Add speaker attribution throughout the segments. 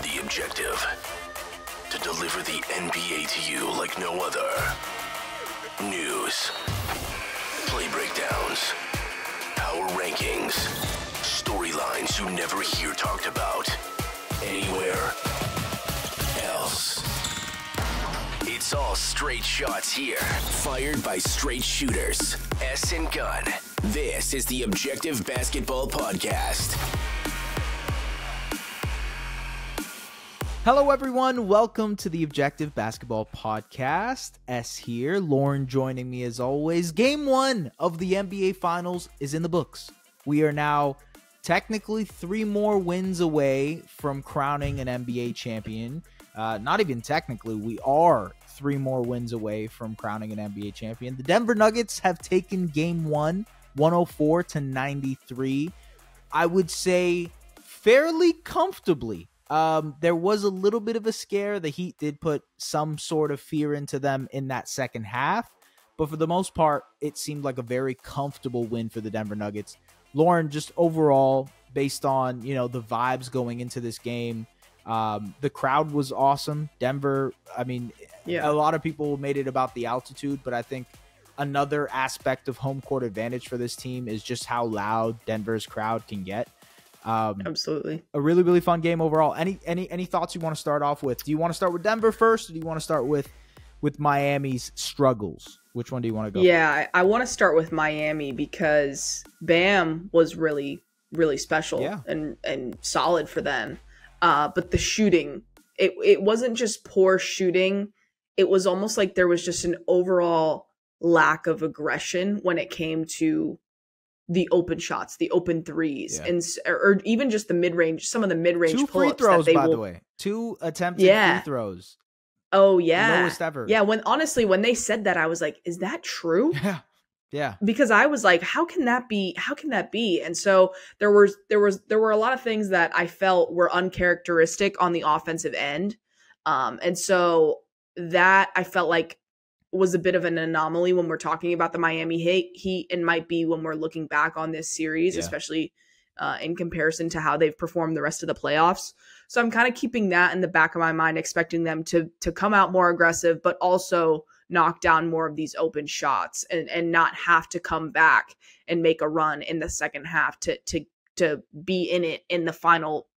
Speaker 1: The Objective. To deliver the NBA to you like no other. News. Play breakdowns. Power rankings. Storylines you never hear talked about anywhere else. It's all straight shots here. Fired by straight shooters. S and Gunn. This is the Objective Basketball Podcast.
Speaker 2: Hello, everyone. Welcome to the Objective Basketball Podcast. S here. Lauren joining me as always. Game 1 of the NBA Finals is in the books. We are now technically 3 more wins away from crowning an NBA champion. Not even technically. We are 3 more wins away from crowning an NBA champion. The Denver Nuggets have taken Game 1, 104-93. I would say fairly comfortably. There was a little bit of a scare. The Heat did put some sort of fear into them in that second half, but for the most part, it seemed like a very comfortable win for the Denver Nuggets. Lauren, just overall, based on, the vibes going into this game, the crowd was awesome. Denver, a lot of people made it about the altitude, but I think another aspect of home court advantage for this team is just how loud Denver's crowd can get.
Speaker 3: Absolutely.
Speaker 2: A really, really fun game overall. Any thoughts you want to start off with? Do you want to start with Denver first, or do you want to start with Miami's struggles? Which one do you want to go?
Speaker 3: Yeah, I want to start with Miami because Bam was really, really special and solid for them. But the shooting, it wasn't just poor shooting. It was almost like there was just an overall lack of aggression when it came to the open shots, the open threes, or even just the mid-range, some of the mid-range
Speaker 2: 2 free throws, by the way. 2 attempted free throws.
Speaker 3: Oh, yeah.
Speaker 2: Lowest ever.
Speaker 3: Yeah, when they said that, I was like, is that true?
Speaker 2: Yeah.
Speaker 3: Because I was like, how can that be? How can that be? And so there were a lot of things that I felt were uncharacteristic on the offensive end. And so that I felt like was a bit of an anomaly when we're talking about the Miami Heat, and might be when we're looking back on this series, especially in comparison to how they've performed the rest of the playoffs. So I'm kind of keeping that in the back of my mind, expecting them to come out more aggressive, but also knock down more of these open shots and not have to come back and make a run in the second half to be in it in the final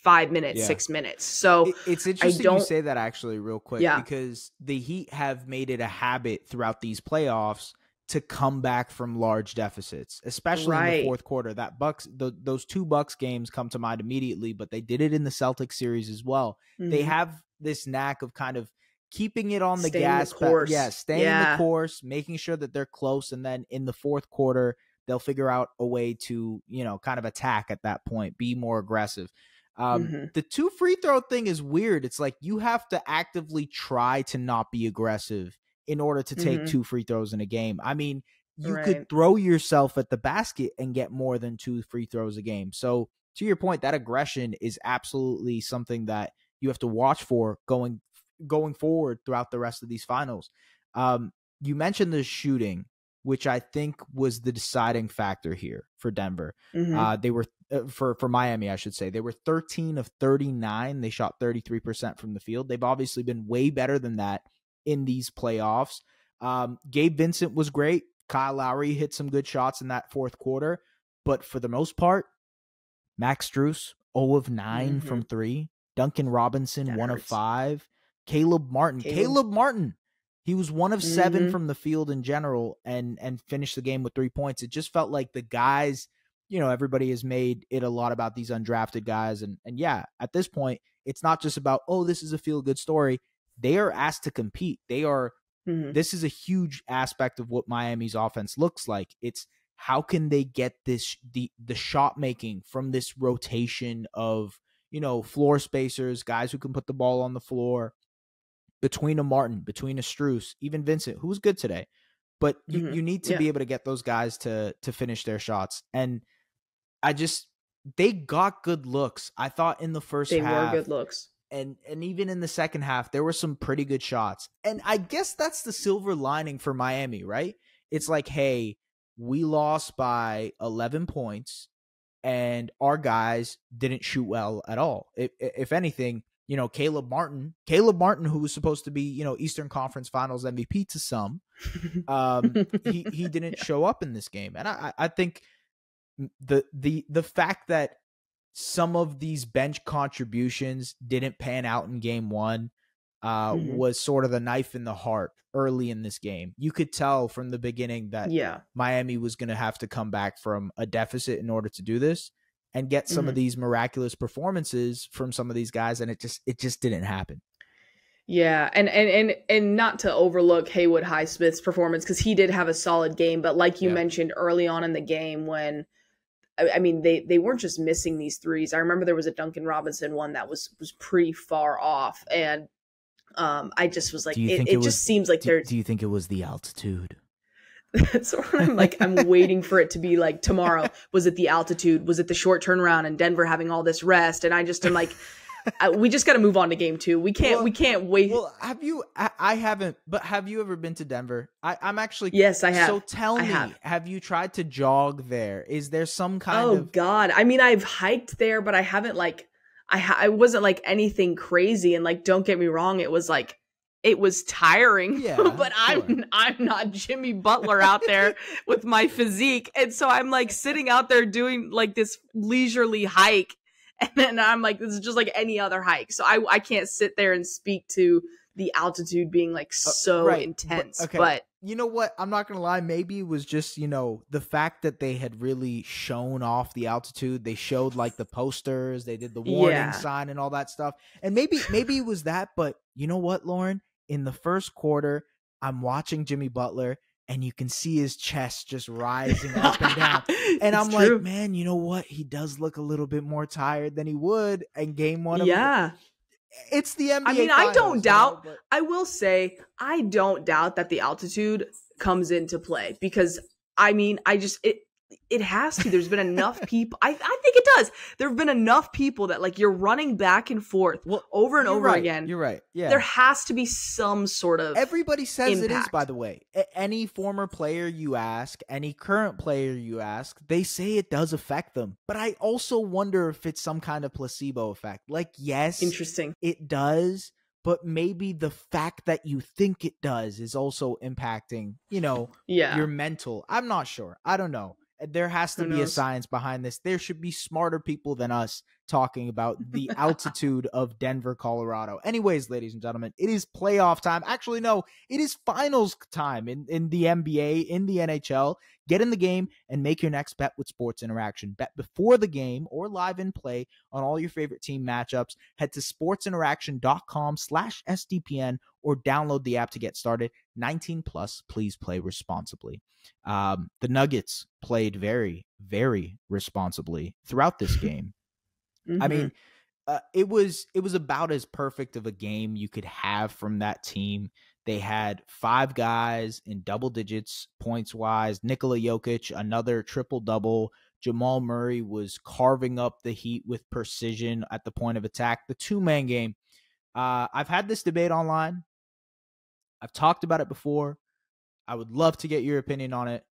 Speaker 3: 5 minutes, 6 minutes. So
Speaker 2: it's interesting you say that actually real quick, because the Heat have made it a habit throughout these playoffs to come back from large deficits, especially in the fourth quarter. That those 2 Bucks games come to mind immediately, but they did it in the Celtics series as well. Mm-hmm. They have this knack of kind of keeping it on the gas, staying the course, making sure that they're close, and then in the fourth quarter they'll figure out a way to kind of attack at that point, be more aggressive. The 2 free throw thing is weird. It's like you have to actively try to not be aggressive in order to take 2 free throws in a game. I mean, you could throw yourself at the basket and get more than 2 free throws a game. So to your point, that aggression is absolutely something that you have to watch for going forward throughout the rest of these finals. You mentioned the shooting, which I think was the deciding factor here for Denver. They were for Miami, I should say. They were 13 of 39. They shot 33% from the field. They've obviously been way better than that in these playoffs. Gabe Vincent was great. Kyle Lowry hit some good shots in that fourth quarter. But for the most part, Max Strus, 0 of 9 from 3. Duncan Robinson, 1 of 5. Caleb Martin, he was 1 of 7 from the field in general and finished the game with 3 points. It just felt like the guys, everybody has made it a lot about these undrafted guys. And at this point, it's not just about, this is a feel-good story. They are asked to compete. They are, this is a huge aspect of what Miami's offense looks like. It's how can they get the shot making from this rotation of, floor spacers, guys who can put the ball on the floor, between a Martin, between a Strus, even Vincent, who was good today. But you need to be able to get those guys to finish their shots. And they got good looks. I thought in the first half. They were
Speaker 3: good looks.
Speaker 2: And even in the second half, there were some pretty good shots. And I guess that's the silver lining for Miami, right? It's like, hey, we lost by 11 points. and our guys didn't shoot well at all. If anything, Caleb Martin, who was supposed to be, Eastern Conference Finals MVP to some, he didn't show up in this game. And I think the fact that some of these bench contributions didn't pan out in game one was sort of the knife in the heart early in this game. You could tell from the beginning that Miami was going to have to come back from a deficit in order to do this and get some of these miraculous performances from some of these guys. And it just didn't happen.
Speaker 3: Yeah. And not to overlook Haywood Highsmith's performance, because he did have a solid game. But like you mentioned early on in the game, when I mean, they weren't just missing these threes. I remember there was a Duncan Robinson one that was pretty far off. And I just was like, it just seems like there's.
Speaker 2: Do you think it was the altitude?
Speaker 3: That's what I'm waiting for it to be like tomorrow. Was it the altitude? Was it the short turnaround and Denver having all this rest? And I just am like, we just got to move on to game two. We can't wait.
Speaker 2: Well, I haven't, but have you ever been to Denver? I'm actually.
Speaker 3: Yes, I have.
Speaker 2: So tell me, have you tried to jog there? Is there some kind of.
Speaker 3: Oh God. I mean, I've hiked there, but I haven't like, I wasn't like anything crazy. And like, don't get me wrong. It was tiring, but sure. I'm not Jimmy Butler out there with my physique. And so I'm like sitting out there doing like this leisurely hike. And then I'm like, this is just like any other hike. So I can't sit there and speak to the altitude being like so intense. But
Speaker 2: you know what? I'm not going to lie. Maybe it was just, the fact that they had really shown off the altitude. They showed like the posters, they did the warning sign and all that stuff. And maybe it was that. But you know what, Lauren? In the first quarter, I'm watching Jimmy Butler and you can see his chest just rising up and down. And I'm like, man, you know what? He does look a little bit more tired than he would in game one. It's the NBA.
Speaker 3: I mean,
Speaker 2: finals,
Speaker 3: I don't doubt. I will say, I don't doubt that the altitude comes into play, because I mean, it has to. There's been enough people. I think it does. There have been enough people that like you're running back and forth over and over again.
Speaker 2: You're right. Yeah.
Speaker 3: There has to be some sort of.
Speaker 2: Everybody says
Speaker 3: impact.
Speaker 2: It is, by the way. Any former player you ask, any current player you ask, they say it does affect them. But I also wonder if it's some kind of placebo effect. Like, yes,
Speaker 3: interesting.
Speaker 2: It does. But maybe the fact that you think it does is also impacting, your mental. I'm not sure. I don't know. There has to be a science behind this. There should be smarter people than us talking about the altitude of Denver, Colorado. Anyways, ladies and gentlemen, it is playoff time. Actually, no, it is finals time in the NBA, in the NHL. Get in the game and make your next bet with Sports Interaction. Bet before the game or live in play on all your favorite team matchups. Head to sportsinteraction.com/SDPN or download the app to get started. 19 plus, please play responsibly. The Nuggets played very, very responsibly throughout this game. I mean, it was about as perfect of a game you could have from that team. They had 5 guys in double digits points wise. Nikola Jokic, another triple-double. Jamal Murray was carving up the Heat with precision at the point of attack. The two-man game. I've had this debate online. I've talked about it before. I would love to get your opinion on it.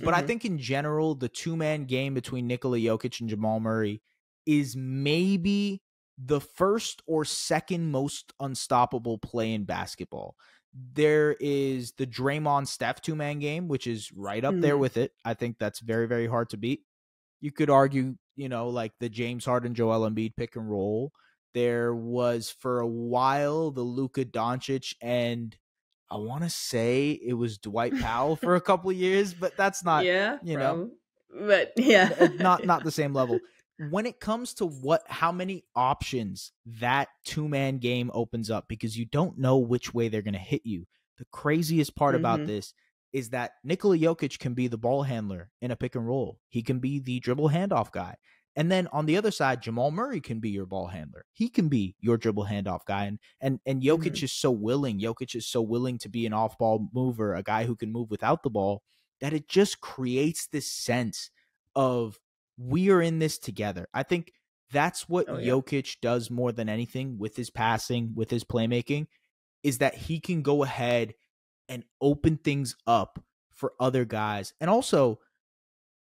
Speaker 2: But I think in general, the two-man game between Nikola Jokic and Jamal Murray is maybe the first or second most unstoppable play in basketball. There is the Draymond Steph two-man game, which is right up there with it. I think that's very, very hard to beat. You could argue, like the James Harden, Joel Embiid pick and roll. There was for a while the Luka Doncic and I want to say it was Dwight Powell for a couple of years, but that's not,
Speaker 3: but
Speaker 2: not the same level. When it comes to how many options that two-man game opens up, because you don't know which way they're going to hit you. The craziest part about this is that Nikola Jokic can be the ball handler in a pick and roll. He can be the dribble handoff guy. And then on the other side, Jamal Murray can be your ball handler. He can be your dribble handoff guy. And Jokic is so willing. Jokic is so willing to be an off-ball mover, a guy who can move without the ball, that it just creates this sense of we are in this together. I think that's what Jokic does more than anything with his passing, with his playmaking, is that he can go ahead and open things up for other guys. And also,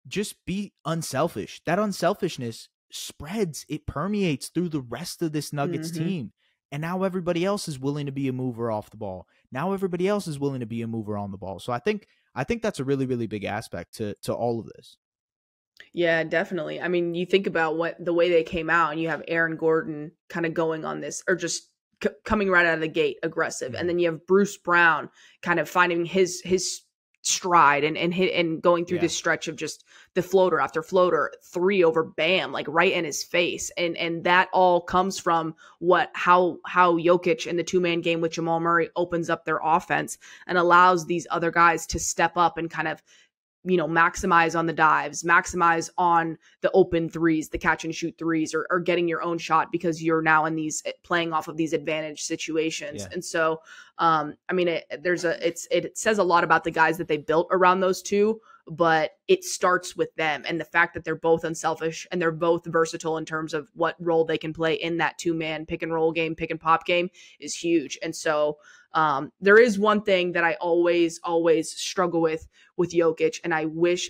Speaker 2: just be unselfish. That unselfishness spreads, it permeates through the rest of this Nuggets team. And now everybody else is willing to be a mover off the ball. Now everybody else is willing to be a mover on the ball. So I think that's a really, really big aspect to all of this.
Speaker 3: Yeah, definitely. I mean, you think about the way they came out, and you have Aaron Gordon kind of going on this, or just coming right out of the gate aggressive. And then you have Bruce Brown kind of finding his stride and going through this stretch of just the floater after floater, 3 over Bam, like right in his face. And that all comes from how Jokic in the 2-man game with Jamal Murray opens up their offense and allows these other guys to step up and kind of, maximize on the dives, maximize on the open threes, the catch and shoot threes, or getting your own shot because you're now in these playing off of these advantage situations. Yeah. And so, it says a lot about the guys that they built around those two, but it starts with them. And the fact that they're both unselfish and they're both versatile in terms of what role they can play in that 2-man pick and roll game, pick and pop game is huge. And so, there is one thing that I always struggle with Jokic, and I wish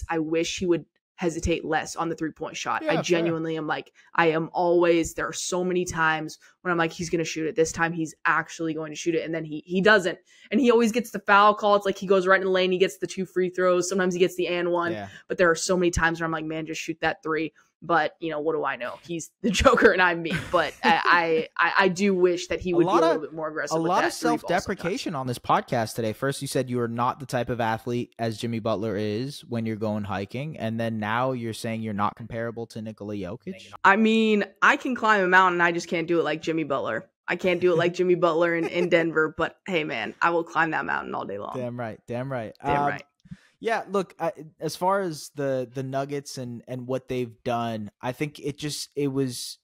Speaker 3: I wish he would hesitate less on the 3-point shot. Yeah, I genuinely am like, there are so many times when I'm like, he's going to shoot it. This time he's actually going to shoot it. And then he doesn't. And he always gets the foul call. It's like he goes right in the lane. He gets the 2 free throws. Sometimes he gets the and one, but there are so many times where I'm like, man, just shoot that 3. But what do I know? He's the Joker and I'm me. But I do wish that he would be a little bit more aggressive.
Speaker 2: A lot of self-deprecation on this podcast today. First, you said you are not the type of athlete as Jimmy Butler is when you're going hiking, and then now you're saying you're not comparable to Nikola Jokic.
Speaker 3: I mean, I can climb a mountain. I just can't do it like Jimmy Butler. I can't do it like Jimmy Butler in Denver. But hey, man, I will climb that mountain all day long.
Speaker 2: Damn right. Right.
Speaker 3: Yeah,
Speaker 2: look, as far as the Nuggets and what they've done, I think it was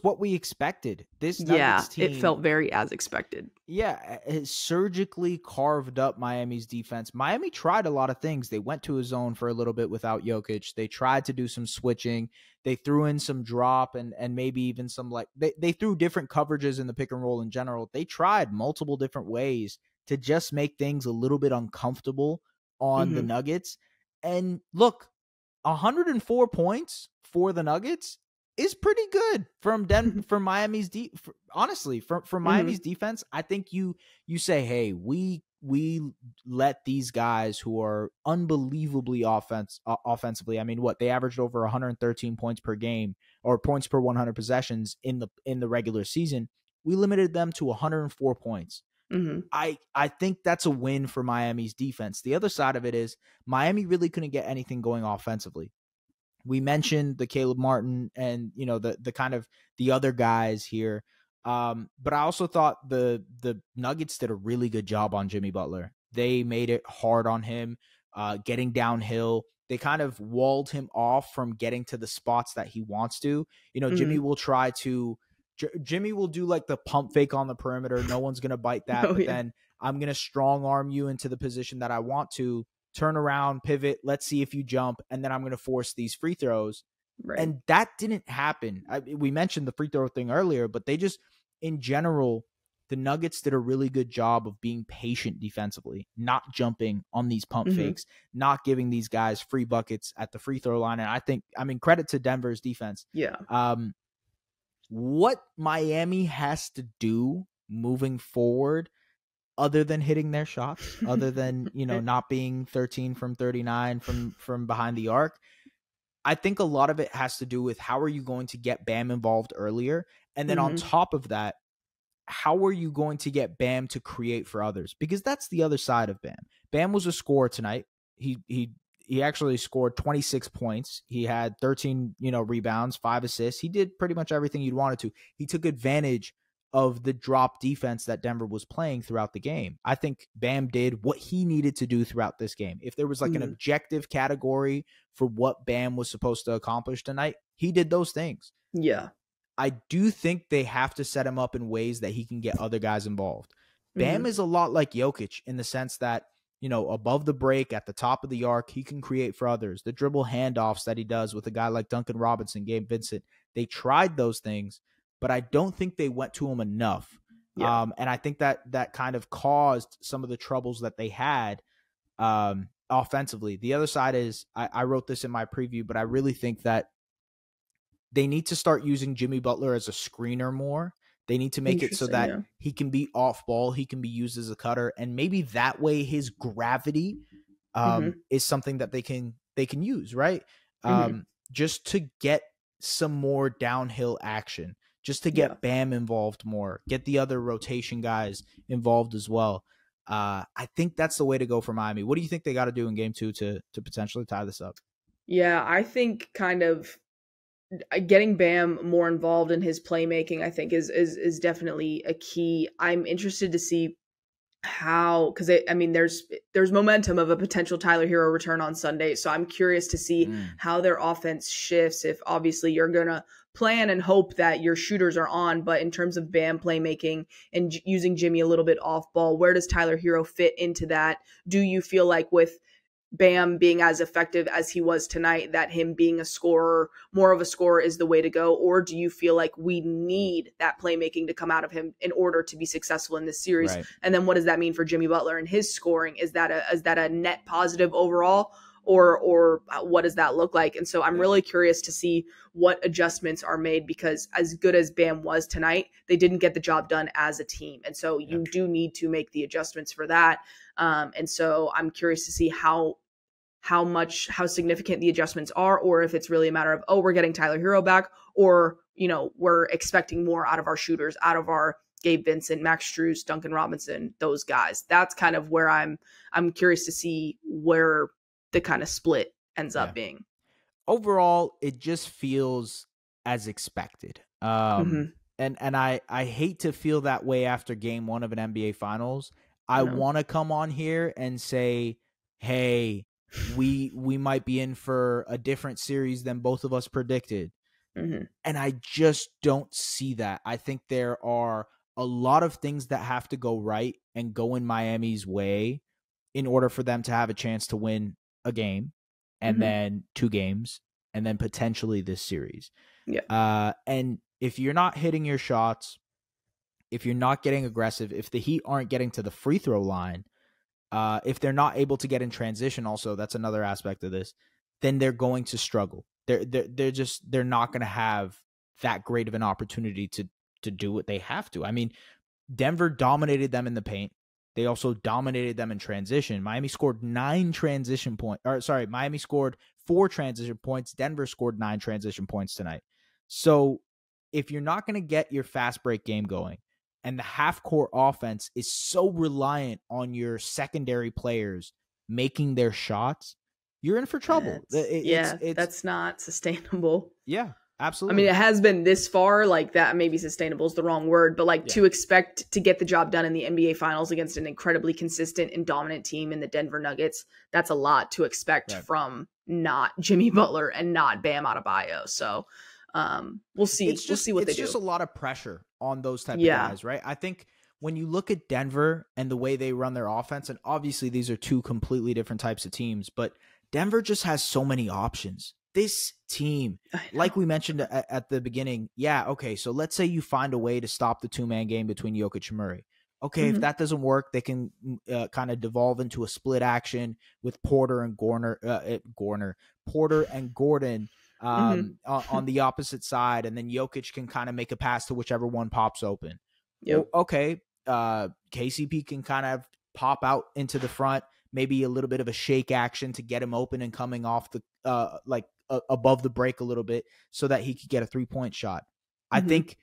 Speaker 2: what we expected. This Nuggets team,
Speaker 3: it felt very as expected.
Speaker 2: Yeah, it surgically carved up Miami's defense. Miami tried a lot of things. They went to a zone for a little bit without Jokic. They tried to do some switching. They threw in some drop and maybe even some they threw different coverages in the pick and roll in general. They tried multiple different ways to just make things a little bit uncomfortable on the Nuggets. And look, 104 points for the Nuggets is pretty good from Miami's Miami's defense. I think you say, hey, we let these guys who are unbelievably offensively. I mean, they averaged over 113 points per game or points per 100 possessions in the regular season. We limited them to 104 points. I think that's a win for Miami's defense. The other side of it is Miami really couldn't get anything going offensively. We mentioned the Caleb Martin and, the kind of the other guys here. But I also thought the Nuggets did a really good job on Jimmy Butler. They made it hard on him, getting downhill. They kind of walled him off from getting to the spots that he wants to. Jimmy will do like the pump fake on the perimeter. No one's going to bite that. Then I'm going to strong arm you into the position that I want to. Turn around, pivot, let's see if you jump, and then I'm going to force these free throws. Right. And that didn't happen. We mentioned the free throw thing earlier, but they just, in general, the Nuggets did a really good job of being patient defensively, not jumping on these pump fakes, not giving these guys free buckets at the free throw line. And credit to Denver's defense.
Speaker 3: Yeah.
Speaker 2: What Miami has to do moving forward, other than hitting their shots, other than, not being 13 from 39 from behind the arc, I think a lot of it has to do with how are you going to get Bam involved earlier? And then on top of that, how are you going to get Bam to create for others? Because that's the other side of Bam. Bam was a scorer tonight. He actually scored 26 points. He had 13, rebounds, 5 assists. He did pretty much everything you'd wanted to. He took advantage of the drop defense that Denver was playing throughout the game. I think Bam did what he needed to do throughout this game. If there was like an objective category for what Bam was supposed to accomplish tonight, he did those things.
Speaker 3: Yeah.
Speaker 2: I do think they have to set him up in ways that he can get other guys involved. Bam is a lot like Jokic in the sense that, above the break, at the top of the arc, he can create for others. The dribble handoffs that he does with a guy like Duncan Robinson, Gabe Vincent, they tried those things, but I don't think they went to him enough. Yeah. And I think that kind of caused some of the troubles that they had offensively. The other side is, I wrote this in my preview, but I really think that they need to start using Jimmy Butler as a screener more. They need to make it so that he can be off ball, he can be used as a cutter, and maybe that way his gravity is something that they can use, right? Just to get some more downhill action, just to get Bam involved more, get the other rotation guys involved as well. I think that's the way to go for Miami. What do you think they got to do in game 2 to potentially tie this up?
Speaker 3: Yeah, I think kind of getting Bam more involved in his playmaking, I think is definitely a key. I'm interested to see how, because I mean, there's momentum of a potential Tyler Hero return on Sunday, so I'm curious to see how their offense shifts. If obviously you're gonna plan and hope that your shooters are on, but in terms of Bam playmaking and using Jimmy a little bit off ball, where does Tyler Hero fit into that? Do you feel like with Bam being as effective as he was tonight, that him being a scorer, more of a scorer, is the way to go? Or do you feel like we need that playmaking to come out of him in order to be successful in this series? Right. And then what does that mean for Jimmy Butler and his scoring? Is that a net positive overall? Or what does that look like? And so I'm really curious to see what adjustments are made, because as good as Bam was tonight, they didn't get the job done as a team. And so you do need to make the adjustments for that. And so I'm curious to see how significant the adjustments are, or if it's really a matter of, oh, we're getting Tyler Hero back, or, we're expecting more out of our shooters, out of our Gabe Vincent, Max Strus, Duncan Robinson, those guys. That's kind of where I'm curious to see where the kind of split ends up being.
Speaker 2: Overall, it just feels as expected. And I hate to feel that way after game 1 of an NBA Finals. I want to come on here and say, hey, we might be in for a different series than both of us predicted. And I just don't see that. I think there are a lot of things that have to go right and go in Miami's way in order for them to have a chance to win a game, and then 2 games, and then potentially this series. And if you're not hitting your shots, if you're not getting aggressive, if the Heat aren't getting to the free throw line, if they're not able to get in transition, also that's another aspect of this, then they're going to struggle. They're not going to have that great of an opportunity to do what they have to. I mean, Denver dominated them in the paint. They also dominated them in transition. Miami scored 9 transition points. Miami scored 4 transition points. Denver scored 9 transition points tonight. So if you're not going to get your fast break game going, and the half-court offense is so reliant on your secondary players making their shots, you're in for trouble.
Speaker 3: That's not sustainable.
Speaker 2: Yeah. Absolutely.
Speaker 3: I mean, it has been this far, like that. Maybe sustainable is the wrong word, but to expect to get the job done in the NBA Finals against an incredibly consistent and dominant team in the Denver Nuggets, that's a lot to expect from not Jimmy Butler and not Bam Adebayo. So we'll see. We'll see what they do.
Speaker 2: It's just a lot of pressure on those type of guys, right? I think when you look at Denver and the way they run their offense, and obviously these are 2 completely different types of teams, but Denver just has so many options. This team, like we mentioned at the beginning, so let's say you find a way to stop the 2-man game between Jokic and Murray. Okay, if that doesn't work, they can kind of devolve into a split action with Porter and Gordon on the opposite side, and then Jokic can kind of make a pass to whichever one pops open. KCP can kind of pop out into the front, maybe a little bit of a shake action to get him open and coming off the above the break a little bit so that he could get a 3-point shot. I think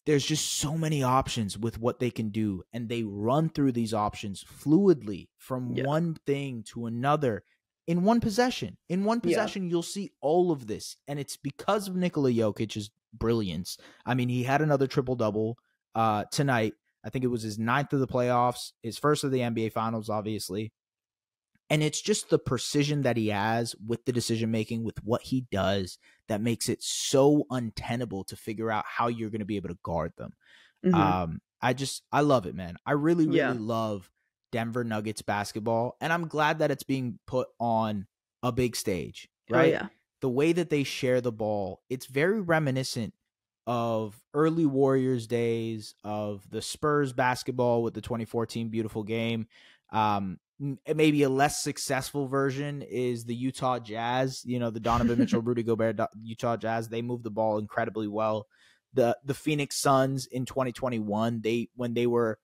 Speaker 2: there's just so many options with what they can do, and they run through these options fluidly from one thing to another in one possession. In one possession, you'll see all of this, and it's because of Nikola Jokic's brilliance. I mean, he had another triple-double tonight. I think it was his 9th of the playoffs, his first of the NBA Finals, obviously. And it's just the precision that he has with the decision-making, with what he does, that makes it so untenable to figure out how you're going to be able to guard them. I love it, man. I really, really love Denver Nuggets basketball. And I'm glad that it's being put on a big stage, right? The way that they share the ball, it's very reminiscent of early Warriors days, of the Spurs basketball with the 2014 beautiful game. maybe a less successful version is the Utah Jazz. The Donovan Mitchell, Rudy Gobert, Utah Jazz. They move the ball incredibly well. The Phoenix Suns in 2021, when they were,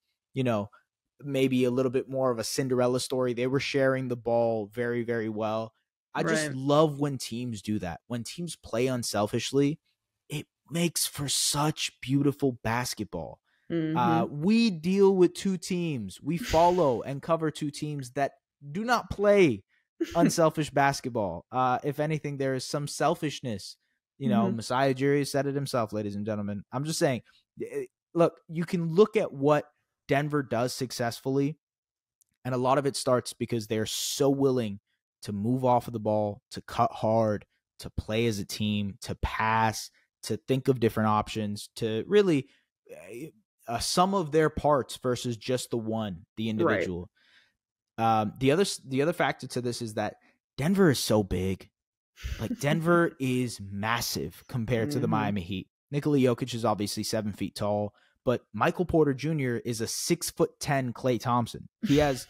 Speaker 2: maybe a little bit more of a Cinderella story, they were sharing the ball very, very well. I just love when teams do that. When teams play unselfishly, it makes for such beautiful basketball. We deal with two teams. We follow and cover two teams that do not play unselfish basketball. If anything, there is some selfishness. Messiah Ujiri said it himself, ladies and gentlemen. I'm just saying, look, you can look at what Denver does successfully, and a lot of it starts because they're so willing to move off of the ball, to cut hard, to play as a team, to pass, to think of different options, to really sum of their parts versus just the individual. The other factor to this is that Denver is so big. Like, Denver is massive compared to the Miami Heat. Nikola Jokic is obviously 7 feet tall, but Michael Porter Jr. is a 6'10" Klay Thompson. He has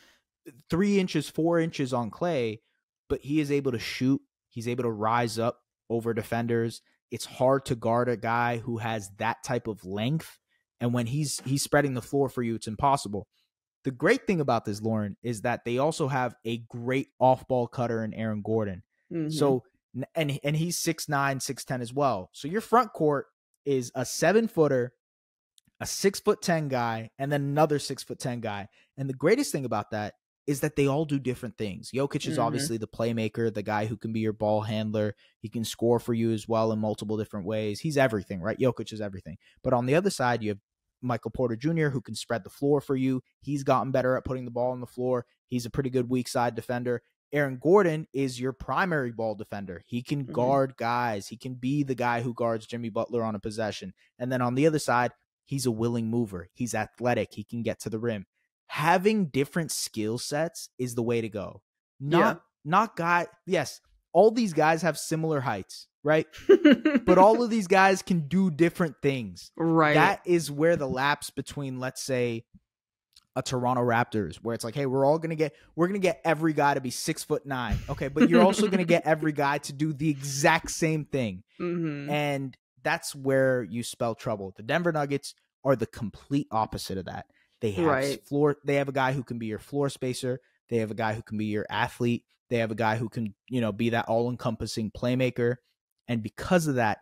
Speaker 2: 3 inches, 4 inches on Klay, but he is able to shoot. He's able to rise up over defenders. It's hard to guard a guy who has that type of length. And when he's spreading the floor for you, it's impossible. The great thing about this, Lauren, is that they also have a great off-ball cutter in Aaron Gordon. So, and he's 6'9", 6'10" as well. So your front court is a 7-footer, a 6'10" guy, and then another 6'10" guy. And the greatest thing about that is that they all do different things. Jokic is obviously the playmaker, the guy who can be your ball handler. He can score for you as well in multiple different ways. He's everything, right? Jokic is everything. But on the other side, you have Michael Porter Jr., who can spread the floor for you. He's gotten better at putting the ball on the floor. He's a pretty good weak side defender. Aaron Gordon is your primary ball defender. He can guard guys. He can be the guy who guards Jimmy Butler on a possession. And then on the other side, he's a willing mover. He's athletic. He can get to the rim. Having different skill sets is the way to go. Not yes, all these guys have similar heights, right? But all of these guys can do different things.
Speaker 3: Right.
Speaker 2: That is where the lapse between, let's say, a Toronto Raptors, where it's like, hey, we're going to get every guy to be 6'9". Okay. But you're also going to get every guy to do the exact same thing. And that's where you spell trouble. The Denver Nuggets are the complete opposite of that. They have they have a guy who can be your floor spacer. They have a guy who can be your athlete. They have a guy who can, be that all-encompassing playmaker. And because of that,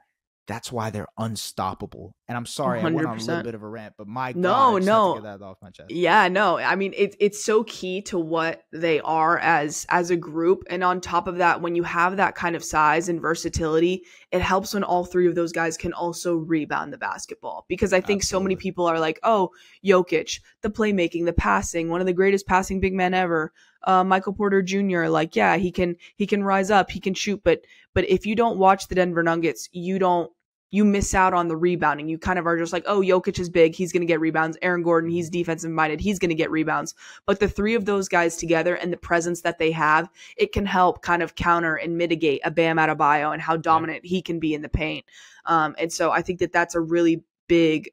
Speaker 2: that's why they're unstoppable. And I'm sorry, 100%. I went on a little bit of a rant, but my God, I just have to get that off my chest.
Speaker 3: Yeah, no. I mean, it's so key to what they are as a group. And on top of that, when you have that kind of size and versatility, it helps when all three of those guys can also rebound the basketball. Because I think so many people are like, oh, Jokic, the playmaking, the passing, one of the greatest passing big men ever. Michael Porter Jr., like, yeah, he can rise up, he can shoot, but if you don't watch the Denver Nuggets, you miss out on the rebounding. You kind of are just like, oh, Jokic is big, he's going to get rebounds. Aaron Gordon, he's defensive minded, he's going to get rebounds. But the three of those guys together and the presence that they have, it can help kind of counter and mitigate a Bam Adebayo and how dominant he can be in the paint. And so I think that that's a really big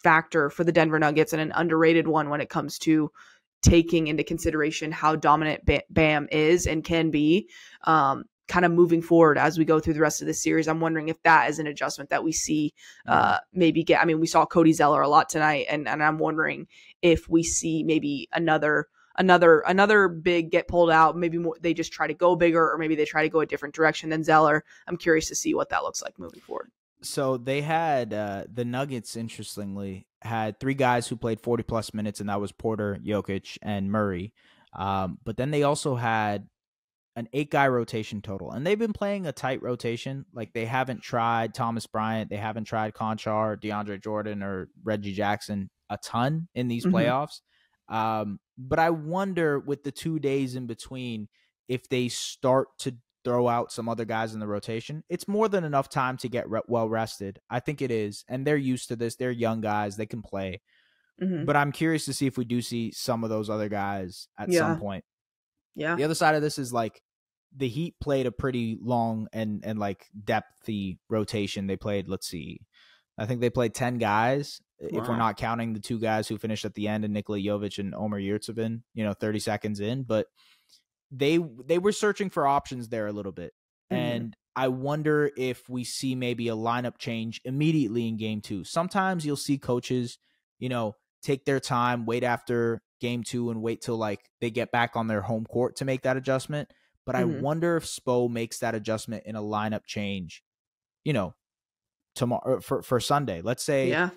Speaker 3: factor for the Denver Nuggets and an underrated one when it comes to taking into consideration how dominant Bam is and can be, kind of moving forward as we go through the rest of the series. I'm wondering if that is an adjustment that we see maybe get. I mean, we saw Cody Zeller a lot tonight, and I'm wondering if we see maybe another big get pulled out. Maybe more, they just try to go bigger, or maybe they try to go a different direction than Zeller. I'm curious to see what that looks like moving forward.
Speaker 2: So they had the Nuggets, interestingly, had 3 guys who played 40-plus minutes, and that was Porter, Jokic, and Murray. But then they also had an 8-guy rotation total, and they've been playing a tight rotation. Like, they haven't tried Thomas Bryant, they haven't tried Conchar, DeAndre Jordan, or Reggie Jackson a ton in these playoffs. But I wonder, with the 2 days in between, if they start to throw out some other guys in the rotation. It's more than enough time to get well rested. I think it is. And they're used to this. They're young guys. They can play. But I'm curious to see if we do see some of those other guys at some point.
Speaker 3: Yeah.
Speaker 2: The other side of this is, like, the Heat played a pretty long and like depthy rotation. They played, let's see, I think they played 10 guys.
Speaker 3: Wow.
Speaker 2: If we're not counting the 2 guys who finished at the end, and Nikola Jovic and Omer Yurtseven, 30 seconds in, but they were searching for options there a little bit. And I wonder if we see maybe a lineup change immediately in game 2. Sometimes you'll see coaches, take their time, wait after game 2 and wait till like they get back on their home court to make that adjustment. But I wonder if Spo makes that adjustment in a lineup change, tomorrow for Sunday. Let's say,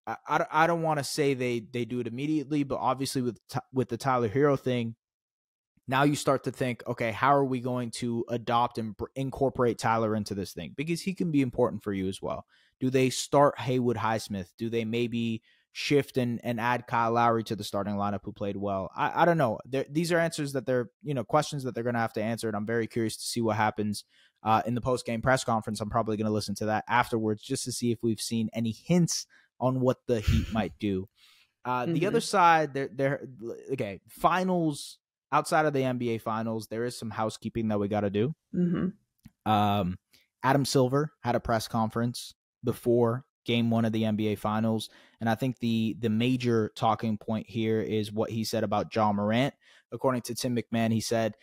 Speaker 2: I don't want to say they do it immediately, but obviously with the Tyler Hero thing, now you start to think, okay, how are we going to adopt and incorporate Tyler into this thing? Because he can be important for you as well. Do they start Haywood Highsmith? Do they maybe shift and add Kyle Lowry to the starting lineup who played well? I don't know. These are answers that they're, questions that they're going to have to answer. And I'm very curious to see what happens in the post-game press conference. I'm probably going to listen to that afterwards just to see if we've seen any hints on what the Heat might do. The other side, okay, finals. Outside of the NBA Finals, there is some housekeeping that we got to do. Adam Silver had a press conference before Game 1 of the NBA Finals, and I think the major talking point here is what he said about Ja Morant. According to Tim McMahon, he said,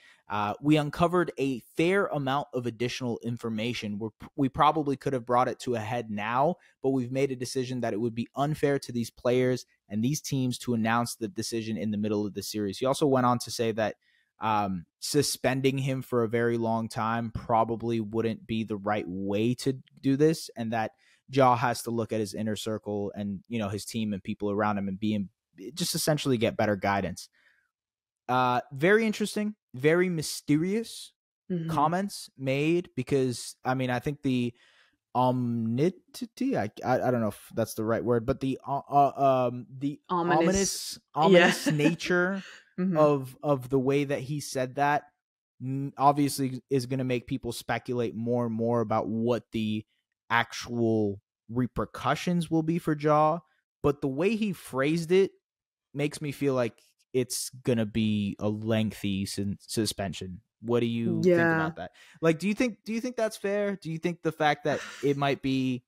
Speaker 2: we uncovered a fair amount of additional information. We probably could have brought it to a head now, but we've made a decision that it would be unfair to these players and these teams to announce the decision in the middle of the series. He also went on to say that suspending him for a very long time probably wouldn't be the right way to do this, and that Ja has to look at his inner circle and, his team and people around him and just essentially get better guidance. Very interesting, very mysterious comments made because, I think the omnity, I don't know if that's the right word, but the ominous nature of the way that he said that obviously is going to make people speculate more and more about what the actual repercussions will be for Ja. But the way he phrased it makes me feel like it's going to be a lengthy suspension. What do you think about that? Like, do you think that's fair? Do you think the fact that it might be,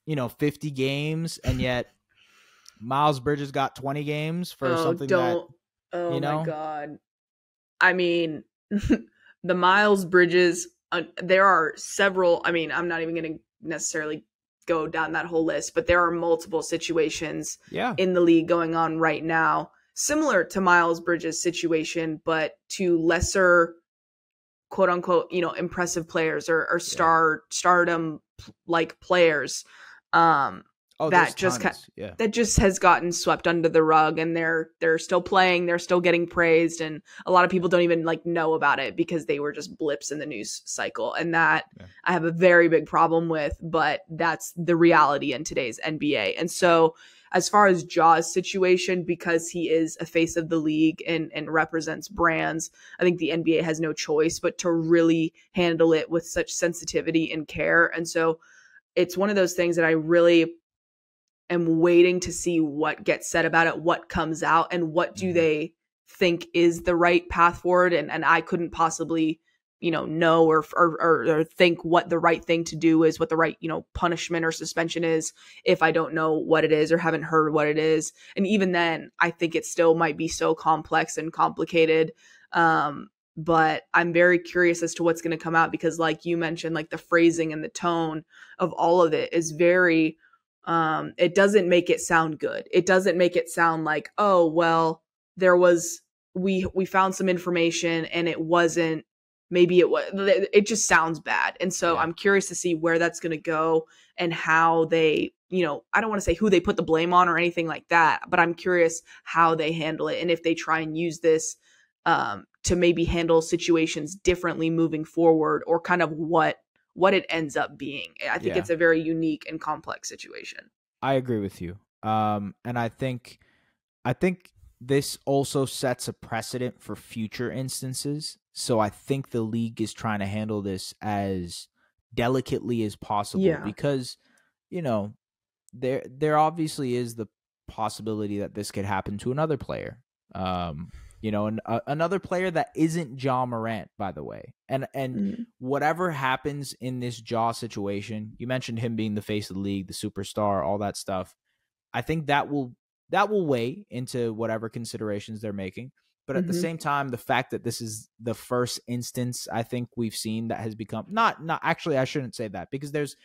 Speaker 2: 50 games and yet Miles Bridges got 20 games for something that,
Speaker 3: my God. The Miles Bridges, there are several, I'm not even going to necessarily go down that whole list, but there are multiple situations in the league going on right now, similar to Miles Bridges' situation, but to lesser, quote unquote, impressive players or stardom like players. That just has gotten swept under the rug, and they're still playing, they're still getting praised, and a lot of people don't even know about it because they were just blips in the news cycle, and that I have a very big problem with, but that's the reality in today's NBA. And so as far as Ja's situation, because he is a face of the league and represents brands, I think the NBA has no choice but to really handle it with such sensitivity and care. And so it's one of those things that I really am waiting to see what gets said about it, what comes out, and what do they think is the right path forward. And I couldn't possibly, know or think what the right thing to do is, what the right, punishment or suspension is if I don't know what it is or haven't heard what it is. And even then, I think it still might be so complex and complicated. But I'm very curious as to what's going to come out because, like you mentioned, the phrasing and the tone of all of it is very, it doesn't make it sound good. It doesn't make it sound like, oh, well, we found some information and it wasn't, maybe it just sounds bad. And so I'm curious to see where that's going to go and how they, I don't want to say who they put the blame on or anything like that, but I'm curious how they handle it. And if they try and use this, to maybe handle situations differently moving forward, or kind of what it ends up being. I think it's a very unique and complex situation.
Speaker 2: I agree with you. And I think this also sets a precedent for future instances. So I think the league is trying to handle this as delicately as possible because, there obviously is the possibility that this could happen to another player. You know, and another player that isn't Ja Morant, by the way. And whatever happens in this Ja situation, you mentioned him being the face of the league, the superstar, all that stuff. I think that will weigh into whatever considerations they're making. But at the same time, the fact that this is the first instance I think we've seen that has become not actually, I shouldn't say that, because there's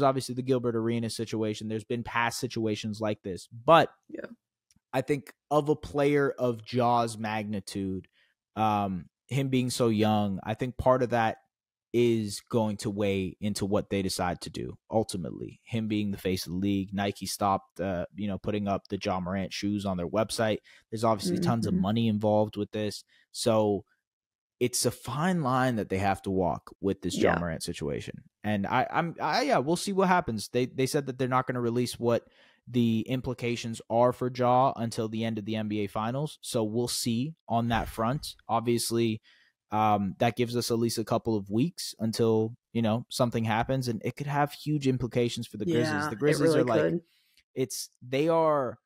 Speaker 2: obviously the Gilbert Arenas situation. There's been past situations like this, but I think of a player of Ja's magnitude, him being so young, I think part of that is going to weigh into what they decide to do. Ultimately, him being the face of the league, Nike stopped, putting up the Ja Morant shoes on their website. There's obviously tons of money involved with this. So it's a fine line that they have to walk with this Ja Morant situation. And we'll see what happens. They said that they're not going to release what the implications are for Ja until the end of the NBA Finals. So we'll see on that front. Obviously, that gives us at least a couple of weeks until, something happens, and it could have huge implications for the Grizzlies. The Grizzlies really are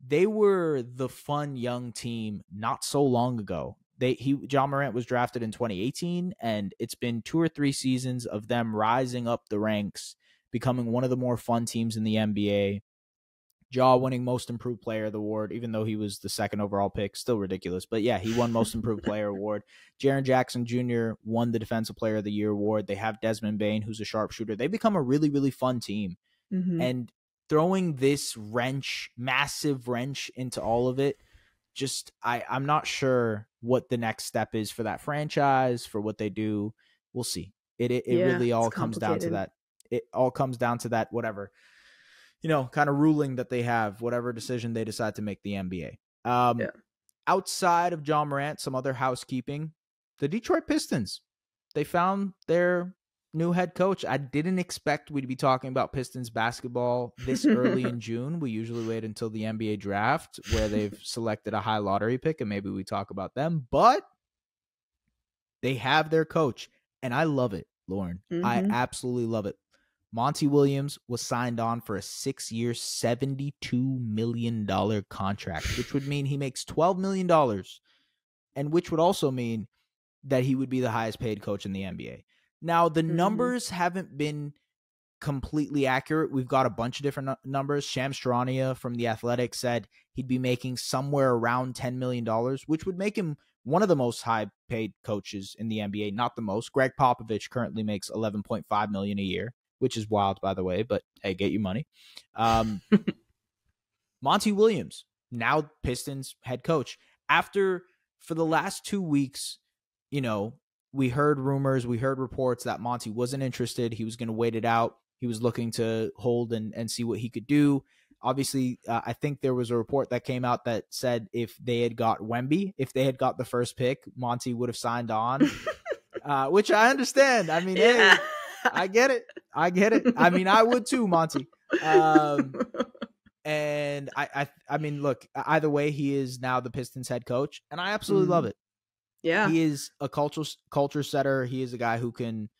Speaker 2: they were the fun young team not so long ago. Ja Morant was drafted in 2018, and it's been 2 or 3 seasons of them rising up the ranks, becoming one of the more fun teams in the NBA. Ja winning Most Improved Player of the award, even though he was the 2nd overall pick, still ridiculous. But yeah, he won Most Improved Player award. Jaren Jackson Jr. won the Defensive Player of the Year award. They have Desmond Bane, who's a sharpshooter. They become a really, really fun team. And throwing this massive wrench into all of it, I'm not sure what the next step is for that franchise, for what they do. We'll see. It really all comes down to that. It all comes down to that, whatever, kind of ruling that they have, whatever decision they decide to make the NBA. Outside of Ja Morant, some other housekeeping. The Detroit Pistons, they found their new head coach. I didn't expect we'd be talking about Pistons basketball this early in June. We usually wait until the NBA draft, where they've selected a high lottery pick, and maybe we talk about them. But they have their coach, and I love it, Lauren. I absolutely love it. Monty Williams was signed on for a 6-year, $72 million contract, which would mean he makes $12 million, and which would also mean that he would be the highest paid coach in the NBA. Now, the numbers haven't been completely accurate. We've got a bunch of different numbers. Shams Charania from The Athletic said he'd be making somewhere around $10 million, which would make him one of the most high-paid coaches in the NBA, not the most. Greg Popovich currently makes $11.5 million a year, which is wild, by the way, but hey, get you money. Monty Williams, now Pistons head coach. For the last 2 weeks, we heard rumors, we heard reports that Monty wasn't interested. He was going to wait it out. He was looking to hold and see what he could do. Obviously, I think there was a report that came out that said if they had got Wemby, if they had got the first pick, Monty would have signed on, which I understand. I mean, hey, I get it. I mean, I would too, Monty. And I mean, look, either way, he is now the Pistons head coach, and I absolutely love it.
Speaker 3: Yeah.
Speaker 2: He is a culture setter. He is a guy who can,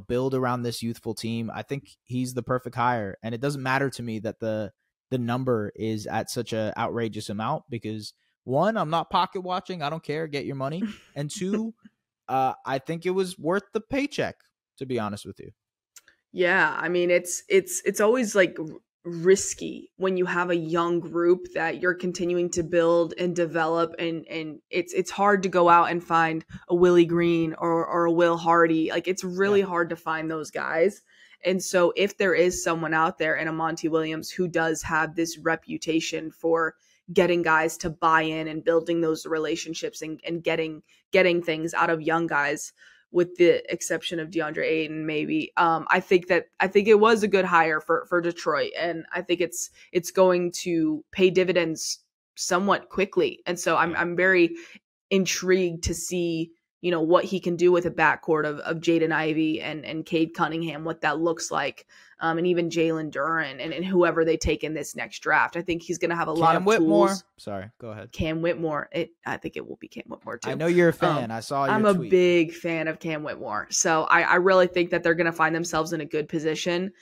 Speaker 2: build around this youthful team. I think he's the perfect hire, and it doesn't matter to me that the number is at such a outrageous amount, because 1, I'm not pocket watching. I don't care. Get your money. And 2, I think it was worth the paycheck, to be honest with you.
Speaker 3: Yeah, I mean, it's always like risky when you have a young group that you're continuing to build and develop, and it's hard to go out and find a Willie Green or a Will Hardy. Like, it's really hard to find those guys. And so if there is someone out there, and a Monty Williams, who does have this reputation for getting guys to buy in and building those relationships and getting things out of young guys, with the exception of DeAndre Ayton, maybe. I think it was a good hire for Detroit, and I think it's going to pay dividends somewhat quickly. And so I'm very intrigued to see, what he can do with a backcourt of Jaden Ivey and Cade Cunningham, what that looks like, and even Jalen Duren and whoever they take in this next draft. I think he's going to have a lot of
Speaker 2: Whitmore.
Speaker 3: tools.
Speaker 2: Sorry, go ahead.
Speaker 3: Cam Whitmore. I think it will be Cam Whitmore too.
Speaker 2: I know you're a fan. I saw your
Speaker 3: I'm
Speaker 2: tweet.
Speaker 3: a big fan of Cam Whitmore. So I really think that they're going to find themselves in a good position.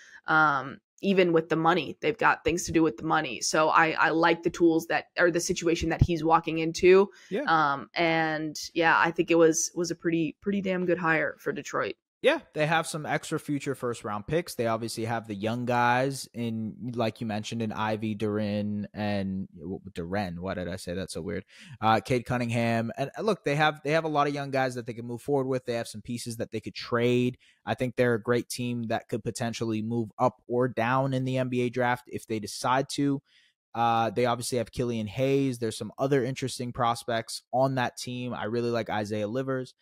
Speaker 3: even with the money. They've got things to do with the money. So I like the tools that, or the situation that he's walking into.
Speaker 2: Yeah.
Speaker 3: And yeah, I think it was a pretty damn good hire for Detroit.
Speaker 2: Yeah, they have some extra future first-round picks. They obviously have the young guys in, like you mentioned, in Ivy, Duren, and Duren. Why did I say that so weird? Cade Cunningham. And look, they have a lot of young guys that they can move forward with. They have some pieces that they could trade. I think they're a great team that could potentially move up or down in the NBA draft if they decide to. They obviously have Killian Hayes. There's some other interesting prospects on that team. I really like Isaiah Livers.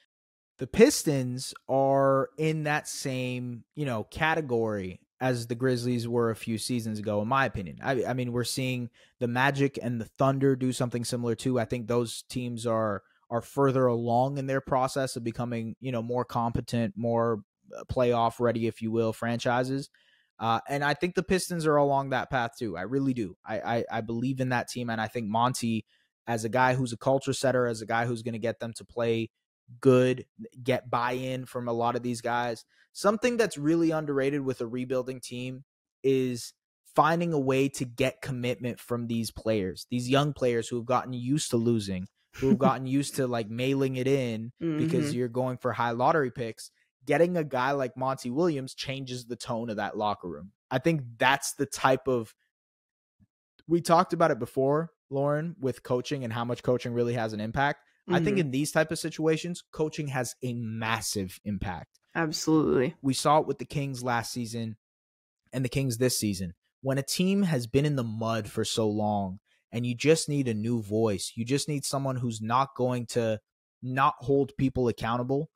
Speaker 2: The Pistons are in that same, category as the Grizzlies were a few seasons ago, in my opinion. I mean, we're seeing the Magic and the Thunder do something similar too. I think those teams are further along in their process of becoming, more competent, more playoff ready, if you will, franchises. And I think the Pistons are along that path too. I really do. I believe in that team. And I think Monty, as a guy who's a culture setter, as a guy who's going to get them to play good, get buy-in from a lot of these guys. Something that's really underrated with a rebuilding team is finding a way to get commitment from these players, these young players who have gotten used to losing, who have gotten used to like mailing it in because you're going for high lottery picks. Getting a guy like Monty Williams changes the tone of that locker room. I think that's the type of, we talked about it before, Lauren, with coaching and how much coaching really has an impact. I think in these type of situations, coaching has a massive impact.
Speaker 3: Absolutely.
Speaker 2: We saw it with the Kings last season and the Kings this season. When a team has been in the mud for so long and you just need a new voice, you just need someone who's not going to not hold people accountable.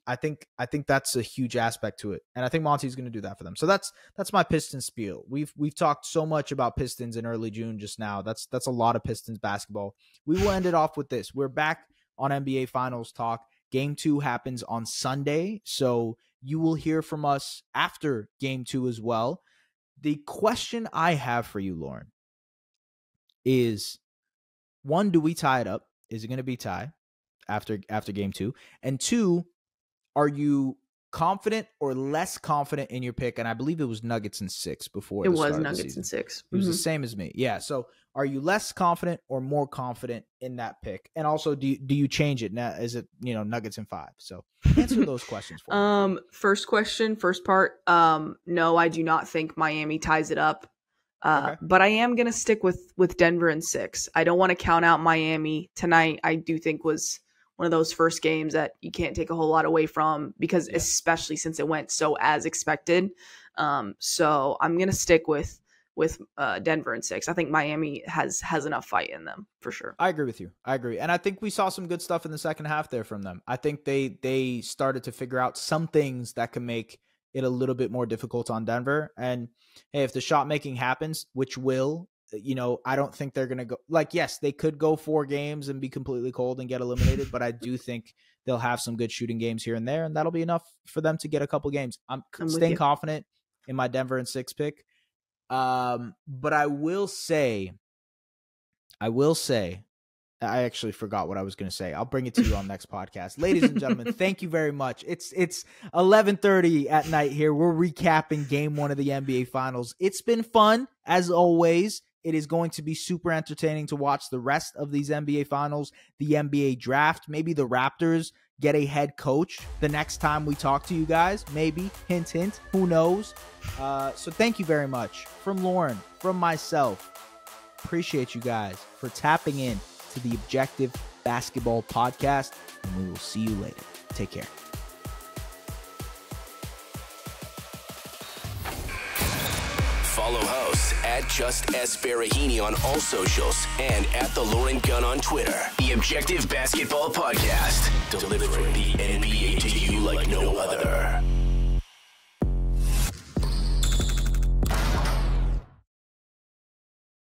Speaker 2: I think that's a huge aspect to it. And I think Monty's going to do that for them. So that's my Pistons spiel. We've talked so much about Pistons in early June just now. That's a lot of Pistons basketball. We will end it off with this. We're back on NBA Finals talk. Game 2 happens on Sunday. So you will hear from us after Game 2 as well. The question I have for you, Lauren, is, one, do we tie it up? Is it going to be tie after Game 2? And 2, are you confident or less confident in your pick? And I believe it was Nuggets in 6 before.
Speaker 3: It was Nuggets in 6.
Speaker 2: It was the same as me. Yeah. So are you less confident or more confident in that pick? And also, do you change it now? Is it, Nuggets in 5? So answer those questions for me.
Speaker 3: First part. No, I do not think Miami ties it up. Okay. But I am going to stick with Denver in 6. I don't want to count out Miami tonight. I do think was one of those first games that you can't take a whole lot away from, because especially since it went so as expected. So I'm going to stick with Denver in 6. I think Miami has enough fight in them for sure.
Speaker 2: I agree with you. And I think we saw some good stuff in the second half there from them. I think they started to figure out some things that can make it a little bit more difficult on Denver. And hey, if the shot making happens, which will, I don't think they're going to go, yes, they could go 4 games and be completely cold and get eliminated, but I do think they'll have some good shooting games here and there, and that'll be enough for them to get a couple games. I'm staying confident in my Denver in 6 pick. But I will say, I actually forgot what I was going to say. I'll bring it to you on next podcast. Ladies and gentlemen, thank you very much. It's 11:30 at night here. We're recapping Game 1 of the NBA Finals. It's been fun, as always. It is going to be super entertaining to watch the rest of these NBA Finals, the NBA Draft. Maybe the Raptors get a head coach the next time we talk to you guys. Maybe. Hint, hint. Who knows? So thank you very much. From Lauren, from myself, appreciate you guys for tapping in to the Objective Basketball Podcast, and we will see you later. Take care.
Speaker 1: Follow hosts at Just S Baraheni on all socials and at The Lauren Gunn on Twitter. The Objective Basketball Podcast, delivering the NBA to you like no other.